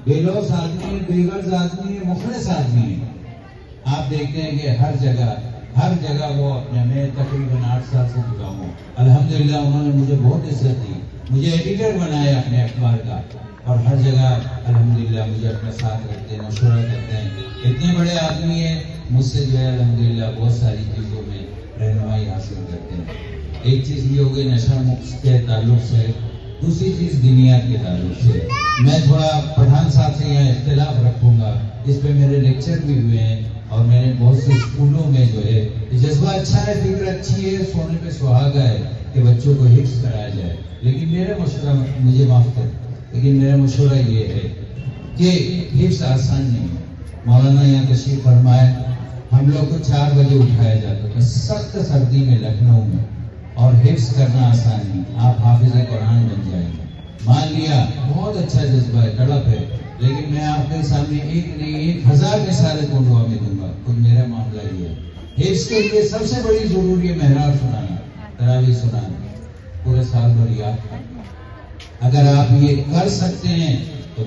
بے لوث آدمی ہے، بے غرض آدمی ہے، مخلص آدمی ہے. آپ دیکھتے ہیں کہ ہر جگہ وہ اپنے میں تقریباً 8 سال سے جڑا ہوں. الحمدللہ انہوں نے مجھے بہت عزت دی، مجھے ایڈیٹر بنایا اپنے اخبار کا، اور ہر جگہ الحمدللہ مجھے اپنے ساتھ رکھتے ہیں، مشورہ کرتے ہیں. اتنے بڑے آدمی ہیں، مجھ سے جو ہے الحمدللہ بہت ساری چیزوں میں رہنمائی حاصل کرتے ہیں. ایک چیز یہ ہو گئی نشہ مکت کے تعلق سے، دوسری چیز دینیات کے تعلق سے. میں تھوڑا پٹھان صاحب سے یہاں اختلاف رکھوں گا، اس پہ میرے لیکچر بھی ہوئے ہیں، اور میں نے بہت سے اسکولوں میں جو ہے جذبہ اچھا ہے، فکر اچھی ہے، سونے پہ سہاگا ہے کہ بچوں کو حفظ کرایا جائے. لیکن میرا مشورہ، مجھے معاف کر، لیکن میرا مشورہ یہ ہے کہ حفظ آسان نہیں ہے. مولانا یہاں تشریف فرمائے، ہم لوگ کو 4 بجے اٹھایا جاتا تھا سخت سردی میں لکھنؤ میں، اور حفظ کرنا آسان نہیں. آپ حافظ قرآن بن جائیں گے، مان لیا بہت اچھا جذبہ ہے، تڑپ ہے، لیکن میں آپ کے سامنے ایک نہیں 1000 مثالیں کنڈوا میں دوں گا. خود میرا معاملہ یہ ہے. حفظ کے لیے سب سے بڑی ضروری ہے محراب سنانا، تراویح سنانا، پورے سال بھر یاد کرنا. اگر آپ یہ کر سکتے ہیں تو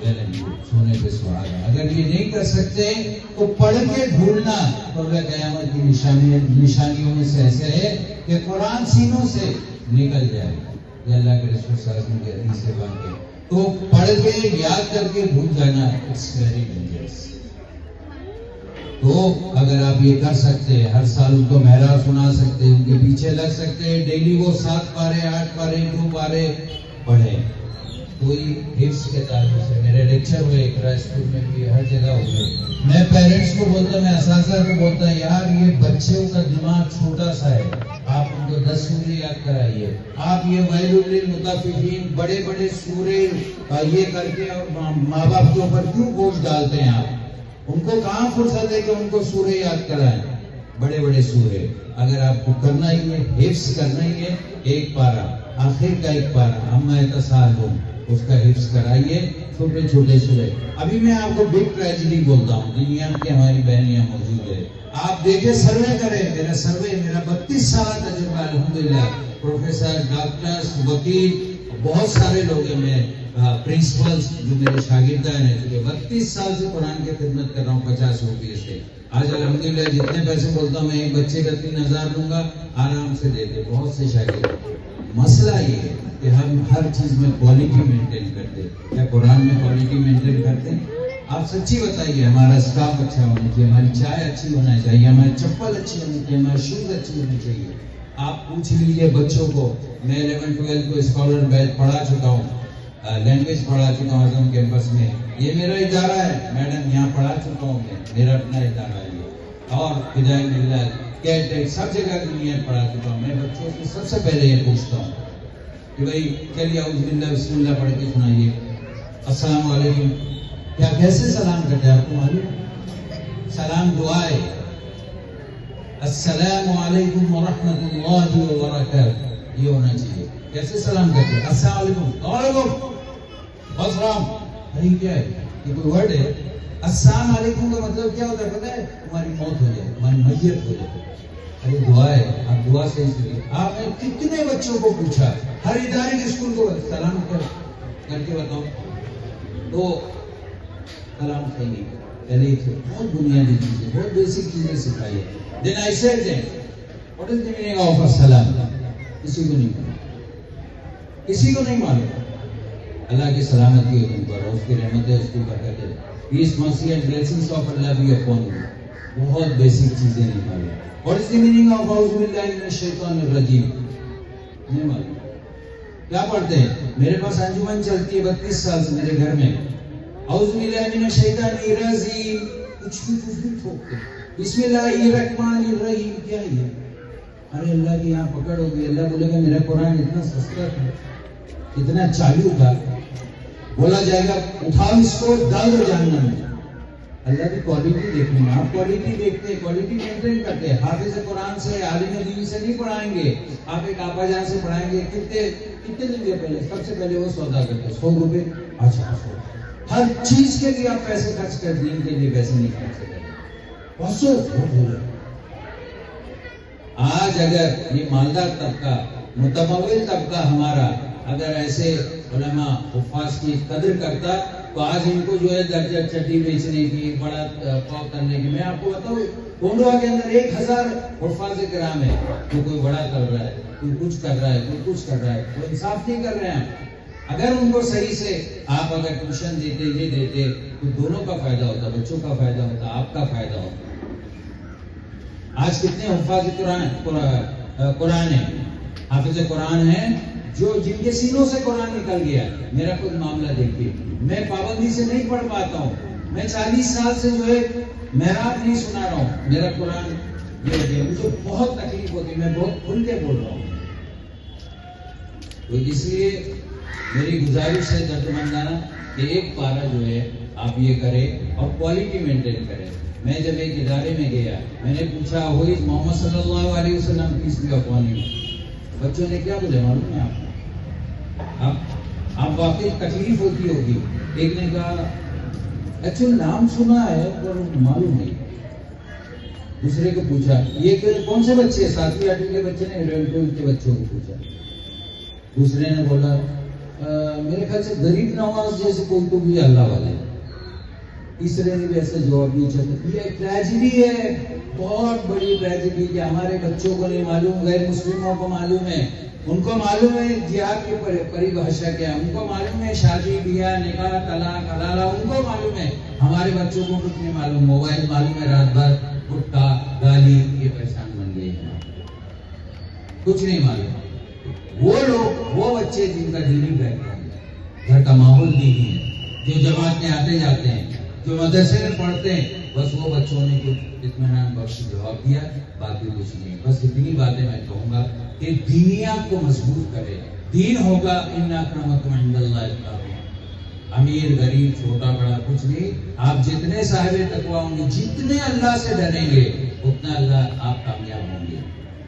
سونے پہ سہاگا. اگر یہ نہیں کر سکتے تو پڑھ کے بھولنا قبل قیامت کی نشانیوں میں سے ایسے ہے کہ قرآن سینوں سے نکل جائے گا. یہ اللہ کے رسول صلی اللہ علیہ وسلم کی حدیث سے بات ہے. تو پڑھ کے یاد کر کے بھول جانا اٹس ویری ڈینجرس. تو اگر آپ یہ کر سکتے ہیں، ہر سال ان کو محراب سنا سکتے ہیں، ان کے پیچھے لگ سکتے ہیں، ڈیلی وہ 7 پارے 8 پارے 2 پارے پڑھیں. کوئی حفظ کے تعلق سے میرے لیکچر ہوئے اقرا اسکول میں بھی، ہر جگہ ہوئے. میں پیرنٹس کو بولتا، میں اساتذہ کو بولتا، یار یہ بچوں کا دماغ چھوٹا سا ہے، آپ ان کو 10 سورے یاد کرائیے. آپ یہ ویل للمطففین بڑے بڑے سورے یہ کر کے اور ماں باپ کے اوپر کیوں بوجھ ڈالتے ہیں؟ آپ ان کو کہاں فرصت ہے کہ ان کو سورے یاد کرائیں؟ بڑے بڑے سورے اگر آپ کو کرنا ہی ہے، حفظ کرنا ہی ہے، ایک پارا آخر کا ایک پارا اما یتساءلون اس کا حفظ کرائیے. چھوٹے چھوٹے سورے. ابھی میں آپ کو بگ ٹریجڈی بولتا ہوں، دنیا کی ہماری بہن یہاں موجود ہے، آپ دیکھیں سروے کریں. میرا سروے، میرا 32 سالہ تجربہ الحمدللہ. پروفیسر، ڈاکٹرز، وکیل، بہت سارے لوگ ہیں، میں پرنسپلز جو میرے شاگردان ہیں، جو 32 سال سے قرآن کی خدمت کر رہا ہوں 50 روپئے سے. آج الحمدللہ جتنے پیسے بولتا ہوں میں ایک بچے کا 3000 دوں گا، آرام سے دیتے بہت سے شاگرد. مسئلہ یہ ہے کہ ہم ہر چیز میں کوالٹی مینٹین کرتے. کیا قرآن میں کوالٹی مینٹین کرتے ہیں؟ آپ سچی بتائیے. ہمارا اسٹاف اچھا ہونا چاہیے، ہماری چائے اچھی ہونا چاہیے، ہماری چپل اچھی ہونی چاہیے، ہماری شوز اچھی ہونی چاہیے. آپ پوچھ لیجیے بچوں کو. میں 11-12 کو اسکالر بیچ پڑھا چکا ہوں، لینگویج پڑھا چکا ہوں اعظم کیمپس میں. یہ میرا ادارہ ہے میڈم، یہاں پڑھا چکا ہوں میں، میرا اپنا ادارہ ہے. اور ہدایت اللہ کیٹ سب جگہ دنیا پڑھا چکا ہوں. میں بچوں سے سب سے پہلے یہ پوچھتا ہوں کہ بھائی چلیے اعوذ باللہ بسم اللہ پڑھ کے سنائیے. السلام علیکم. کیا کیسے سلام کرتے ہیں آپ کو معلوم؟ سلام دعا ہے. السلام علیکم ورحمۃ اللہ وبرکاتہ یہ ہونا چاہیے. کیسے سلام کرتے ہیں؟ السلام علیکم، وعلیکم السلام. ارے کیا ہے یہ؟ کوئی ورڈ ہے؟ السلام علیکم کا مطلب کیا ہوتا ہے پتہ ہے؟ تمہاری موت ہو جائے، تمہاری میت ہو جائے. ارے دعا ہے، آپ دعا سے ہی سنیے. آپ نے کتنے بچوں کو پوچھا، ہر ادارے کے اسکول کو سلام کر کے بتاؤ تو سلام صحیح نہیں. پہلے بہت بنیادی چیزیں، بہت بیسک چیزیں سکھائیے. Then I said them what is the meaning of السلام. کسی کو نہیں معلوم، کسی کو نہیں معلوم. اللہ کی سلامتی ہو تم پر، اس کی رحمت ہے، اس کی برکت ہے. پیس mercy and blessings of Allah be upon you. بہت بیسک چیزیں نہیں معلوم. What is the meaning of اعوذ باللہ من الشیطان الرجیم؟ نہیں معلوم. کیا پڑھتے ہیں؟ میرے پاس انجمن چلتی ہے 32 سال سے میرے گھر میں. اعوذ باللہ من الشیطان الرجیم کچھ بھی ٹھوکتے. بسم اللہ الرحمن الرحیم کیا ہے؟ ارے اللہ کی یہاں پکڑ ہوگی. اللہ بولے گا میرا قرآن اتنا سستا تھا، اتنا چالو تھا، بولا جائے گا اٹھاؤ اس کو ڈال دو جہنم میں. اللہ کی کوالٹی دیکھیں گے. آپ کوالٹی دیکھتے ہیں، کوالٹی مینٹین کرتے ہیں. حافظ قرآن سے، عالم دین سے نہیں پڑھائیں گے. آپ ایک آپا جان سے پڑھائیں گے. کتنے دن کے پہلے سب سے پہلے وہ سودا کرتے 100 روپے. اچھا ہر چیز کے لیے آپ پیسے خرچ کر دین کے لیے پیسے نہیں خرچ کرتے. آج اگر یہ مالدار طبقہ، متمول طبقہ ہمارا اگر ایسے علماء حفاظ کی قدر کرتا تو آج ان کو جو ہے درجہ چٹی بیچنے کی، بڑا پاؤ کرنے کی. میں آپ کو بتاؤں کونڈوا کے اندر 1000 حفاظ کرام ہے. تو کوئی بڑا کر رہا ہے، کوئی کچھ کر رہا ہے، کوئی کچھ کر رہا ہے، کوئی انصاف نہیں کر رہے ہیں. اگر ان کو صحیح سے آپ اگر ٹیوشن دیتے، یہ دیتے، تو دونوں کا فائدہ ہوتا، بچوں کا فائدہ ہوتا، آپ کا فائدہ ہوتا. آج کتنے حفاظ قرآن ہیں، حافظ قرآن ہیں، جو جن کے سینوں سے قرآن نکل گیا. میرا خود معاملہ دیکھیے، میں پابندی سے نہیں پڑھ پاتا ہوں. میں 40 سال سے جو ہے محراب نہیں سنا رہا ہوں. میرا قرآن یہ مجھے بہت تکلیف ہوتی ہے، میں بہت کھل کے بول رہا ہوں. تو اس لیے میری گزارش ہے درد کہ ایک پارہ جو ہے آپ یہ کریں اور کوالٹی مینٹین کریں. میں جب ایک ادارے میں گیا، میں نے پوچھا ہوئی محمد صلی اللہ علیہ وسلم پیس بھی اقوانی. بچوں نے کیا بولے معلوم ہے آپ واقعی تکلیف ہوتی ہوگی. ایک نے کہا ایکچولی نام سنا ہے پر معلوم نہیں. دوسرے کو پوچھا یہ کون سے بچے، 7ویں 8ویں کے بچے نے 11 کے بچوں کو پوچھا. دوسرے نے بولا میرے خیال سے غریب نواز جیسے کوئی تو بھی اللہ والے. تیسرے نے بھی ایسا جواب نہیں چاہتا. یہ ٹریجڈی ہے، بہت بڑی ٹریجڈی کہ ہمارے بچوں کو نہیں معلوم، غیر مسلموں کو معلوم ہے. ان کو معلوم ہے جہاد کی پریبھاشا کیا، ان کو معلوم ہے شادی بیاہ نکاح طلاق حلالہ، ان کو معلوم ہے. ہمارے بچوں کو کچھ نہیں معلوم. موبائل معلوم ہے، رات بھر گٹکا گالی یہ پریشان بن گئے ہیں، کچھ نہیں معلوم. وہ لوگ، وہ بچے جن کا دینی بیک گراؤنڈ ہے، گھر کا ماحول دینی ہے، جو جماعت میں آتے جاتے ہیں، جو مدرسے میں پڑھتے ہیں، بس وہ بچوں نے کچھ اطمینان بخش جواب دیا، باقی کچھ نہیں. بس اتنی باتیں میں کہوں گا کہ دینیات کو مضبوط کرے. دین ہوگا ان اکرمکم عند اللہ اتقاکم. امیر غریب چھوٹا بڑا کچھ نہیں. آپ جتنے صاحب تقویٰ ہوں گے، جتنے اللہ سے ڈریں گے، اتنا اللہ آپ کامیاب ہوں گے.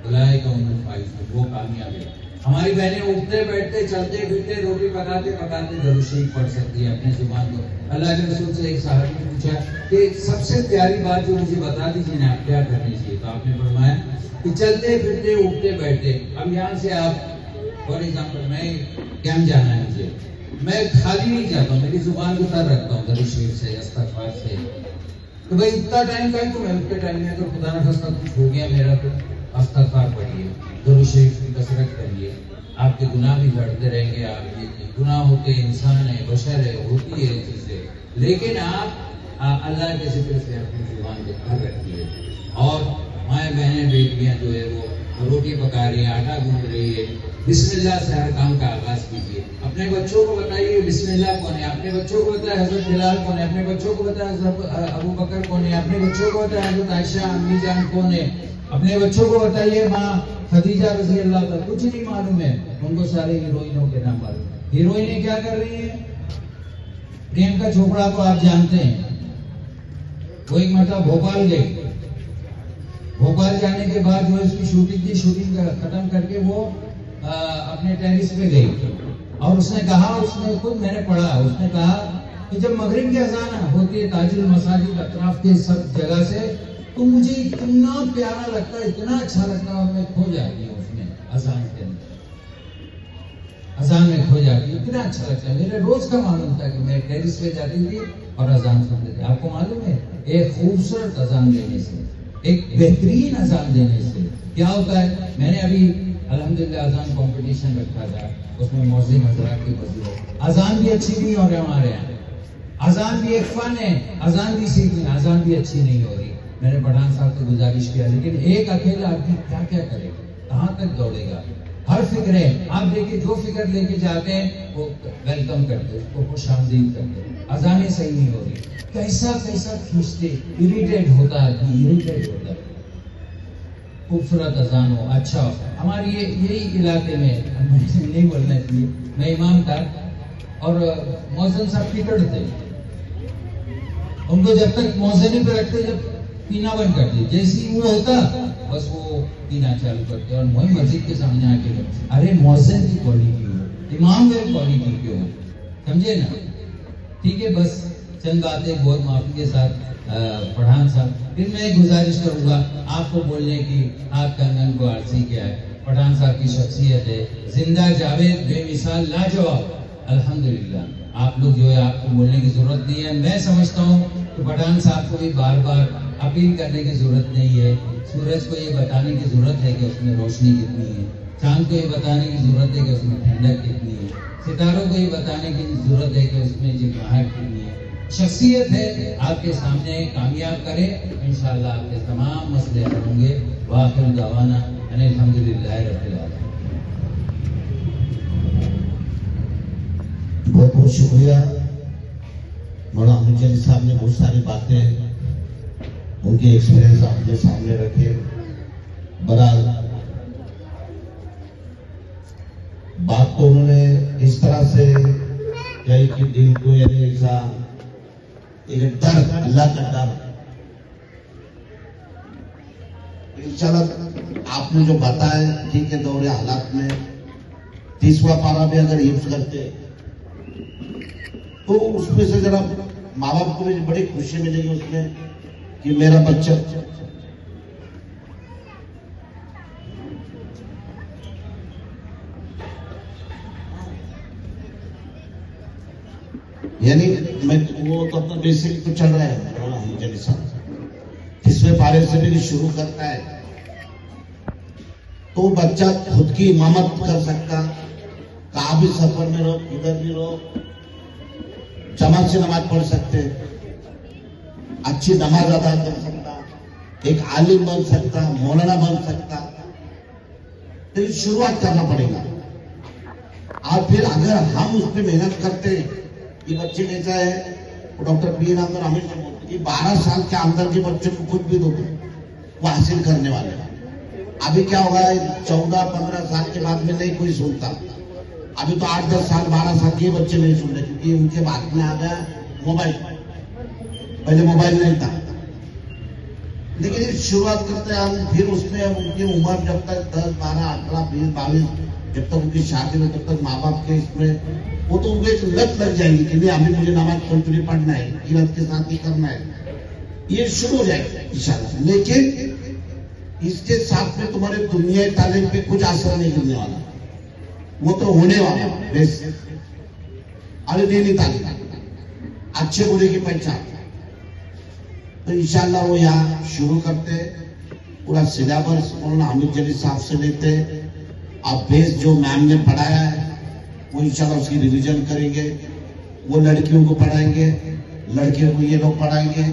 اولئک هم الفائزون، وہ کامیاب ہے. ہماری بہنیں اٹھتے بیٹھتے چلتے پھرتے روٹی پکاتے پکاتے درود شریف پڑھ سکتی ہے اپنے زبان کو. اللہ کے رسول سے ایک صحابی نے پوچھا کہ سب سے پیاری بات جو مجھے بتا دیجیے نا، آپ کیا کرنی چاہیے؟ تو آپ نے فرمایا کہ چلتے پھرتے اٹھتے بیٹھتے، اب یہاں سے آپ فار ایگزامپل میں کیمپ جانا ہے مجھے، میں خالی نہیں جاتا ہوں، میری زبان کو تر رکھتا ہوں درود شریف سے، استغفار سے. تو بھائی اتنا ٹائم کا ہے تو میں اتنے ٹائم میں اگر خدا نخواستہ کچھ ہو گیا میرا تو استغفار پڑھیے، درود شریف کی کثرت کریے. آپ کے گناہ بھی جھڑتے رہیں گے. آپ کے گناہ ہوتے، انسان ہے، بشر ہے، ہوتی ہے چیزیں، لیکن آپ اللہ کے ذکر سے اپنی زبان کو تر رکھیے. اور مائیں بہنیں بیٹیاں جو ہے وہ روٹی پکا رہی ہیں، آٹا گوندھ رہی ہے، بسم اللہ سے ہر کام کا آغاز کیجیے. اپنے بچوں کو بتائیے بسم اللہ کون ہے. اپنے بچوں کو بتائیں حضرت بلال کون ہے. اپنے بچوں کو بتائیں حضرت ابو بکر کون ہے. اپنے بچوں کو بتائیں حضرت عائشہ امی جان کون ہے. اپنے بچوں کو بتائیے ماں خدیجہ رضی اللہ تعالیٰ. کچھ نہیں معلوم ہے ان کو، سارے ہیروئنوں کے نام معلوم. ہیروئنیں کیا کر رہی ہیں؟ پریانکا چوپڑا کو آپ جانتے ہیں، وہ ایک مرتبہ بھوپال گئی. بھوپال جانے کے بعد جو اس کی شوٹنگ تھی، شوٹنگ ختم کر کے وہ اپنے ٹیرس پہ گئی اور اس نے کہا، اس نے خود میں نے پڑھا، اس نے کہا کہ جب مغرب کی اذان ہوتی ہے تاج المساجد اطراف کے سب جگہ سے، تو مجھے اتنا پیارا لگتا ہے، اتنا اچھا لگتا ہے، اور میں کھو جاتی ہوں اس میں اذان کے اندر، اذان میں کھو جاتی ہوں، اتنا اچھا لگتا ہے. میرے روز کا معلوم تھا کہ میں ٹیرس پہ جاتی تھی اور اذان سنتے تھے. آپ کو معلوم ہے ایک خوبصورت اذان دینے سے، ایک بہترین اذان دینے سے کیا ہوتا ہے؟ میں نے ابھی الحمدللہ اذان کمپٹیشن رکھا تھا، اس میں مؤذن حضرات کی وضو. اذان بھی اچھی نہیں ہو رہی ہمارے یہاں، اذان بھی ایک فن ہے، اذان بھی سیکھیں، اذان بھی اچھی نہیں ہو رہی. میں نے پٹھان صاحب سے گزارش کیا، لیکن ایک اکیلا آدمی کیا کیا کرے گا، کہاں تک دوڑے گا؟ ہر فکر ہے. آپ دیکھیں جو فکر لے کے جاتے ہیں وہ ویلکم کرتے، اس کو خوش آمدید کرتے. اذانیں صحیح نہیں ہو رہی، کیسا کیسا کھینچتے، اریٹیٹ ہوتا ہے، اریٹیٹ ہوتا ہے. خوبصورت اذان ہو، اچھا ہو. ہماری یہی علاقے میں نہیں بولنا چاہیے، میں امام تھا اور مؤذن صاحب پیٹڑ تھے. ان کو جب تک مؤذنی پہ رکھتے، جب پینا بند کرتے، جیسی وہ ہوتا بس وہ پینا چالو کرتے. اور وہی مسجد کے سامنے آ کے ارے مؤذن کی کوالٹی ہو، امام کی کوالٹی کیوں ہو، سمجھے نا؟ ٹھیک ہے، بس چند باتیں بہت معافی کے ساتھ پٹھان صاحب. پھر میں ایک گزارش کروں گا آپ کو بولنے کی، آپ کا ننگ کو عرضی کیا ہے. پٹھان صاحب کی شخصیت ہے زندہ جاوید بے مثال لاجواب، الحمدللہ. آپ لوگ جو ہے آپ کو بولنے کی ضرورت نہیں ہے. میں سمجھتا ہوں کہ پٹھان صاحب کو بھی بار بار اپیل کرنے کی ضرورت نہیں ہے. سورج کو یہ بتانے کی ضرورت ہے کہ اس میں روشنی کتنی ہے, چاند کو یہ بتانے کی ضرورت ہے کہ اس میں ٹھنڈک کتنی ہے, ستاروں کو یہ بتانے کی ضرورت ہے کہ اس میں جگمگاہٹ کتنی ہے. شخصیت ہے آپ کے سامنے, کامیاب کرے انشاءاللہ آپ کے تمام مسئلے حل ہوں گے. وآخر دعوانا ان الحمدللہ رب العالمین. بہت بہت شکریہ. مولانا حامد جلی صاحب نے بہت ساری باتیں ان کے ایکسپیرینس آپ کے سامنے رکھے. برحال بات تو انہوں نے اس طرح سے کہی کہ دل کو یعنی ایسا ایک ڈر, اللہ کا ڈر. انشاءاللہ آپ نے جو بتایا ٹھیک ہے, دور حالات میں 30واں پارہ بھی اگر حفظ کرتے تو اس میں سے ذرا ماں باپ کو بھی بڑی خوشی ملے گی اس میں کہ میرا بچہ یعنی میں وہ تو اپنا بیسک تو چل رہا ہے. 30ویں پارے سے بھی شروع کرتا ہے تو بچہ خود کی امامت کر سکتا, کہاں بھی سفر میں رہو, ادھر بھی رہو, جماعت سے نماز پڑھ سکتے, اچھی نماز ادا کر سکتا, ایک عالم بن سکتا, مولانا بن سکتا. تو شروعات کرنا پڑے گا. اور پھر اگر ہم اس پہ محنت کرتے, یہ بچے کیسا ہے, ڈاکٹر پی نامدار ہمیشہ بولتے کہ 12 سال کے اندر کے بچے کو کچھ بھی دو وہ حاصل کرنے والے. ابھی کیا ہوگا, 14-15 سال کے بعد میں نہیں کوئی سنتا. ابھی تو 8-10 سال 12 سال کے بچے نہیں سن رہے کیونکہ ان کے بعد میں آ گیا موبائل. پہلے موبائل نہیں تھا, لیکن شروعات کرتے ہیں ہم. پھر اس میں ان کی عمر جب تک 10, 12, 18, 20, 22 جب تک ان کی شادی میں, تب تک ماں باپ کے اس میں وہ تو ان کو ایک لت لگ جائے گی کہ نہیں ابھی مجھے نماز کنٹینیو پڑھنا ہے, قرات کے ساتھ ہی کرنا ہے. یہ شروع ہو جائے گا انشاءاللہ. لیکن اس کے ساتھ میں تمہارے دنیا تعلیم پہ کچھ اثر نہیں کرنے والا, وہ تو ہونے والا بس. ارے دینی تعلیم, اچھے برے کی پہچان, تو انشاءاللہ وہ یہاں شروع کرتے. پورا سلیبس مولانا حامد جلی صاحب سے لیتے. اب بیس جو میم نے پڑھایا ہے وہ انشاءاللہ اس کی ریویژن کریں گے. وہ لڑکیوں کو پڑھائیں گے, لڑکیوں کو یہ لوگ پڑھائیں گے.